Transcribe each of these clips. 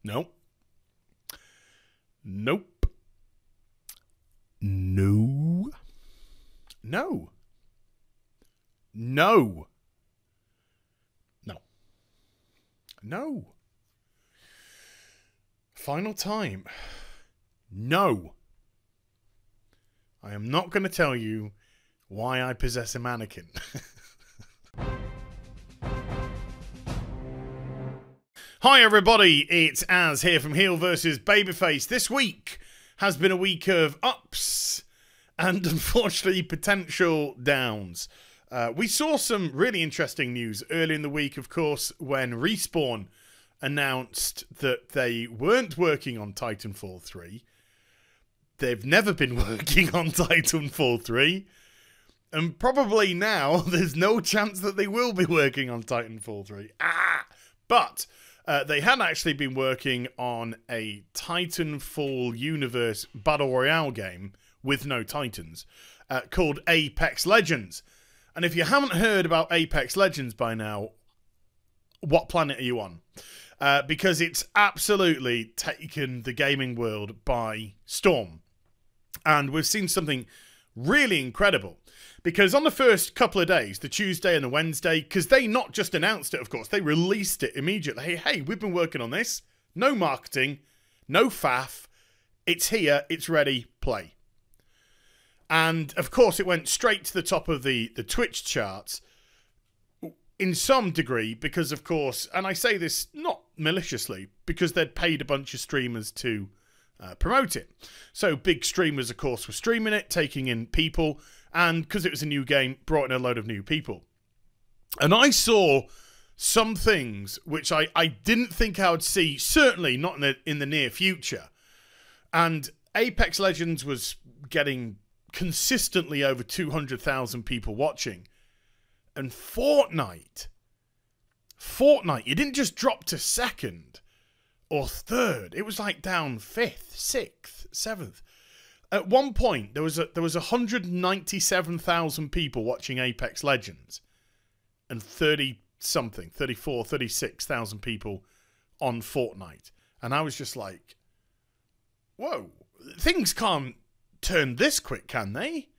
Nope. Nope. No. No. No. No. No. Final time. No. I am not going to tell you why I possess a mannequin. Hi everybody, it's Az here from HeelvsBabyface. This week has been a week of ups and unfortunately potential downs. We saw some really interesting news early in the week, of course, when Respawn announced that they weren't working on Titanfall 3. They've never been working on Titanfall 3. And probably now there's no chance that they will be working on Titanfall 3. But they had actually been working on a Titanfall universe battle royale game with no Titans called Apex Legends. And if you haven't heard about Apex Legends by now, what planet are you on? Because it's absolutely taken the gaming world by storm. And we've seen something really incredible. Because on the first couple of days, the Tuesday and the Wednesday, because they not just announced it, of course, they released it immediately. Hey, we've been working on this. No marketing, no faff. It's here, it's ready, play. And, of course, it went straight to the top of the Twitch charts in some degree because, of course, and I say this not maliciously, because they'd paid a bunch of streamers to promote it. So big streamers, of course, were streaming it, taking in people, and because it was a new game, brought in a load of new people. And I saw some things which I didn't think I would see, certainly not in the near future. And Apex Legends was getting consistently over 200,000 people watching. And Fortnite, you didn't just drop to second or third. It was like down 5th, 6th, 7th. At one point, there was 197,000 people watching Apex Legends, and 30-something, 34, 36,000 people on Fortnite. And I was just like, whoa, things can't turn this quick, can they?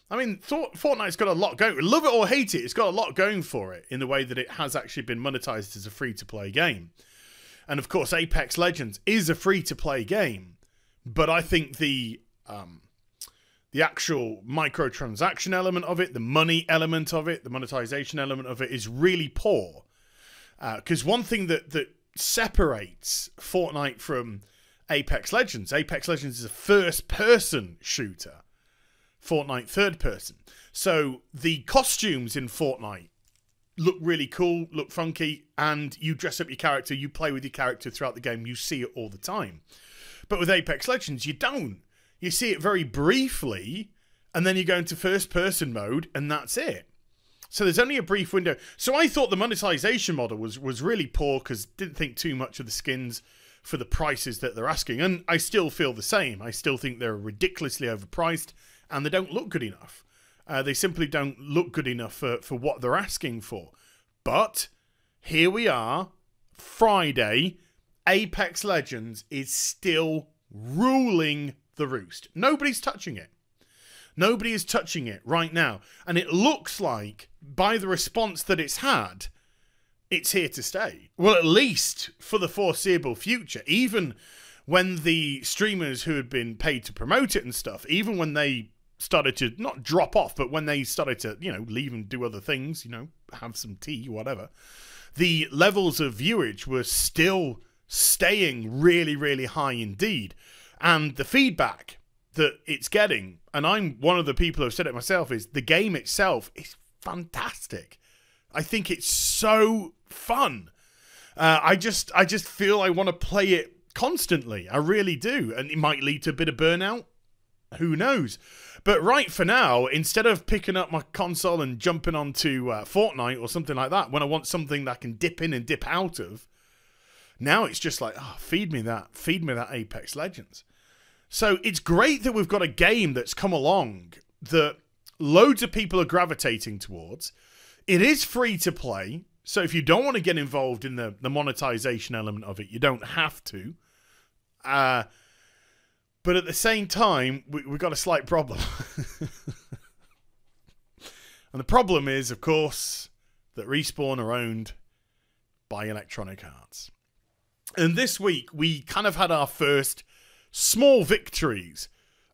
I mean, Fortnite's got a lot going. Love it or hate it, it's got a lot going for it in the way that it has actually been monetized as a free-to-play game. And of course, Apex Legends is a free-to-play game, but I think the actual microtransaction element of it, the money element of it, the monetization element of it is really poor. Because one thing that separates Fortnite from Apex Legends is a first-person shooter. Fortnite third-person. So the costumes in Fortnite look really cool, look funky, and you dress up your character, you play with your character throughout the game, you see it all the time. But with Apex Legends, you don't. You see it very briefly, and then you go into first-person mode, and that's it. So there's only a brief window. So I thought the monetization model was really poor, because didn't think too much of the skins for the prices that they're asking. And I still feel the same. I still think they're ridiculously overpriced, and they don't look good enough. They simply don't look good enough for what they're asking for. But here we are, Friday, Apex Legends is still ruling the roost. Nobody's touching it. Nobody is touching it right now. And it looks like, by the response that it's had, it's here to stay. Well, at least for the foreseeable future. Even when the streamers who had been paid to promote it and stuff, even when they started to not drop off, but when they started to, you know, leave and do other things, you know, have some tea, whatever, the levels of viewage were still staying really, really high indeed. And the feedback that it's getting, and I'm one of the people who've said it myself, is the game itself is fantastic. I think it's so fun. I just feel I want to play it constantly. I really do. And it might lead to a bit of burnout. Who knows? But right for now, instead of picking up my console and jumping onto Fortnite or something like that, when I want something that I can dip in and dip out of, now it's just like, oh, feed me that Apex Legends. So it's great that we've got a game that's come along that loads of people are gravitating towards. It is free to play. So if you don't want to get involved in the monetization element of it, you don't have to. But at the same time, we've got a slight problem. And the problem is, of course, that Respawn are owned by Electronic Arts. And this week, we kind of had our first small victories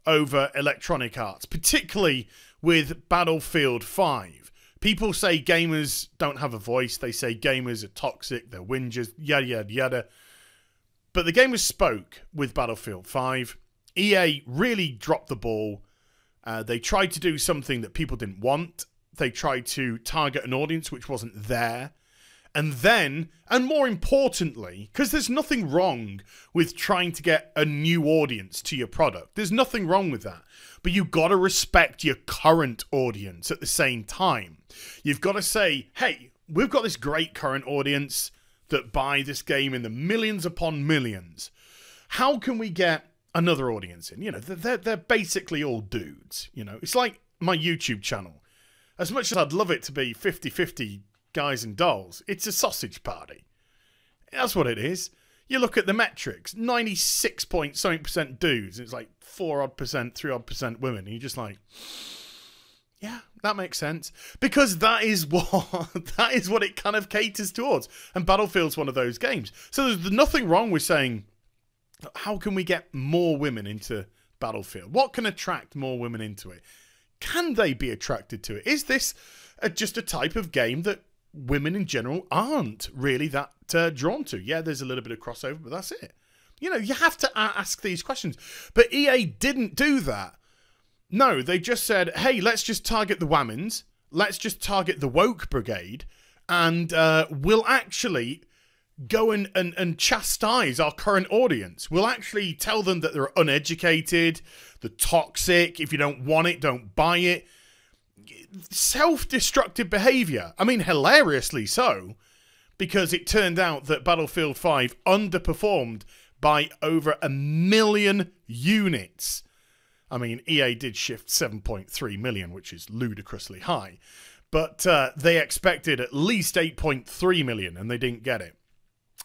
over Electronic Arts, particularly with Battlefield 5. People say gamers don't have a voice. They say gamers are toxic, they're whingers, yada, yada, yada. But the gamers spoke with Battlefield 5. EA really dropped the ball. They tried to do something that people didn't want. They tried to target an audience which wasn't there. And then, and more importantly, because there's nothing wrong with trying to get a new audience to your product. There's nothing wrong with that. But you've got to respect your current audience at the same time. You've got to say, hey, we've got this great current audience that buy this game in the millions upon millions. How can we get another audience in? You know, they're basically all dudes. You know, it's like my YouTube channel. As much as I'd love it to be 50-50 guys and dolls, it's a sausage party. That's what it is. You look at the metrics, 96 point something percent dudes. It's like 4% 3% women. And you're just like, yeah, that makes sense. Because that is what it kind of caters towards. And Battlefield's one of those games. So there's nothing wrong with saying, how can we get more women into Battlefield? What can attract more women into it? Can they be attracted to it? Is this just a type of game that women in general aren't really that drawn to? Yeah, there's a little bit of crossover, but that's it. You know, you have to ask these questions. But EA didn't do that. No, they just said, hey, let's just target the women's. Let's just target the woke brigade. And we'll actually go and chastise our current audience. We'll actually tell them that they're uneducated, they're toxic. If you don't want it, don't buy it. Self-destructive behavior. I mean, hilariously so, because it turned out that Battlefield 5 underperformed by over 1 million units. I mean, EA did shift 7.3 million, which is ludicrously high. But they expected at least 8.3 million, and they didn't get it.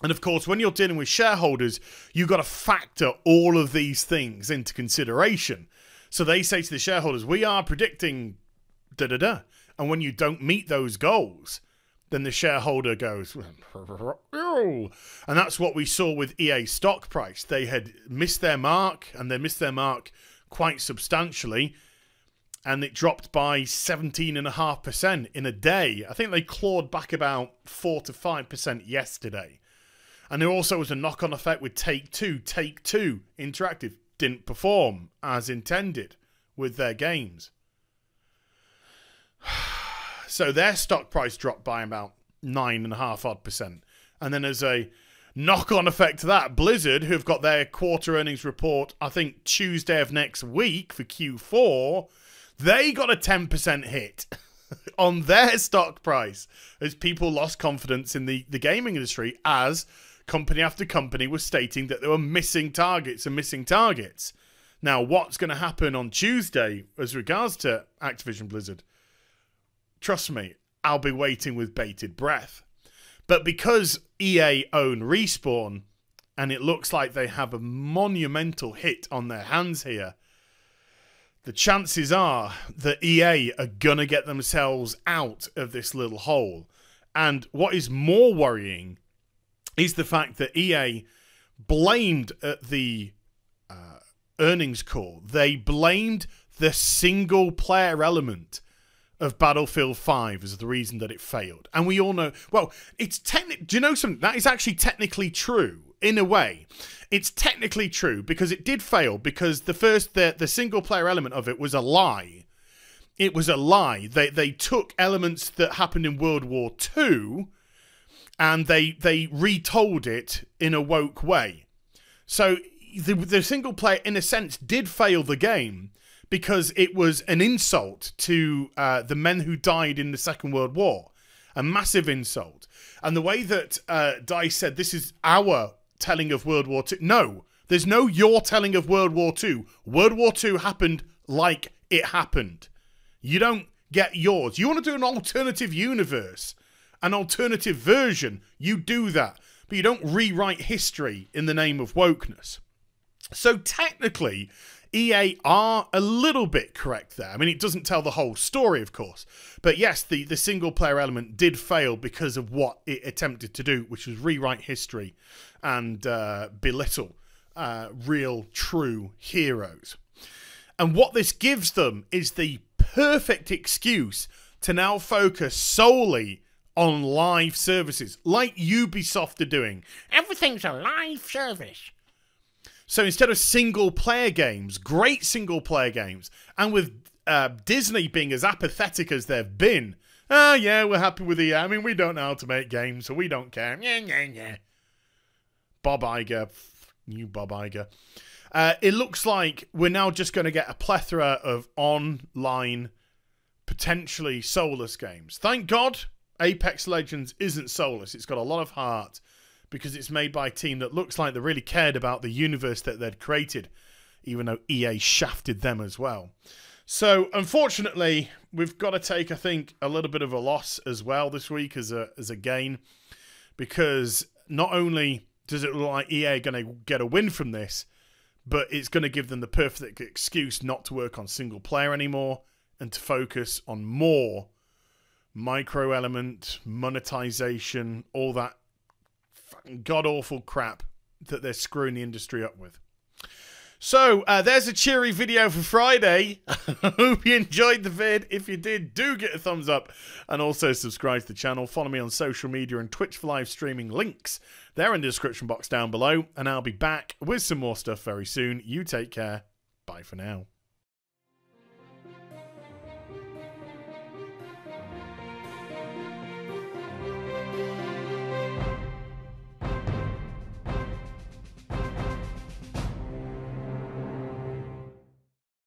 And of course, when you're dealing with shareholders, you've got to factor all of these things into consideration. So they say to the shareholders, we are predicting da-da-da. And when you don't meet those goals, then the shareholder goes, and that's what we saw with EA stock price. They had missed their mark, and they missed their mark quite substantially. And it dropped by 17.5% in a day. I think they clawed back about 4 to 5% yesterday. And there also was a knock-on effect with Take-Two. Take-Two Interactive didn't perform as intended with their games. So their stock price dropped by about 9.5%. And then as a knock-on effect to that, Blizzard, who've got their quarter earnings report, I think Tuesday of next week for Q4, they got a 10% hit on their stock price as people lost confidence in the gaming industry, as company after company was stating that there were missing targets and missing targets. Now, what's going to happen on Tuesday as regards to Activision Blizzard? Trust me, I'll be waiting with bated breath. But because EA own Respawn, and it looks like they have a monumental hit on their hands here, the chances are that EA are going to get themselves out of this little hole. And what is more worrying is the fact that EA blamed at the earnings call. They blamed the single player element of Battlefield 5 as the reason that it failed. And we all know, well, it's technically, do you know something? That is actually technically true in a way. It's technically true because it did fail, because the single player element of it was a lie. It was a lie. They took elements that happened in World War II and they retold it in a woke way. So the single player, in a sense, did fail the game because it was an insult to the men who died in the Second World War. A massive insult. And the way that DICE said, this is our telling of World War II. No, there's no your telling of World War II. World War II happened like it happened. You don't get yours. You want to do an alternative universe an alternative version, you do that. But you don't rewrite history in the name of wokeness. So technically, EA are a little bit correct there. I mean, it doesn't tell the whole story, of course. But yes, the single-player element did fail because of what it attempted to do, which was rewrite history and belittle real, true heroes. And what this gives them is the perfect excuse to now focus solely on live services, like Ubisoft are doing. Everything's a live service. So instead of single-player games, great single-player games, and with Disney being as apathetic as they've been, yeah, we're happy with EA. I mean, we don't know how to make games, so we don't care. Yeah. Bob Iger. New Bob Iger. It looks like we're now just going to get a plethora of online, potentially soulless games. Thank God Apex Legends isn't soulless. It's got a lot of heart, because it's made by a team that looks like they really cared about the universe that they'd created, even though EA shafted them as well. So, unfortunately, we've got to take, I think, a little bit of a loss as well this week as a gain, because not only does it look like EA are going to get a win from this, but it's going to give them the perfect excuse not to work on single player anymore and to focus on more micro element, monetization, all that god-awful crap that they're screwing the industry up with. So, there's a cheery video for Friday. I hope you enjoyed the vid. If you did, do get a thumbs up and also subscribe to the channel. Follow me on social media and Twitch for live streaming links. They're in the description box down below, and I'll be back with some more stuff very soon. You take care. Bye for now.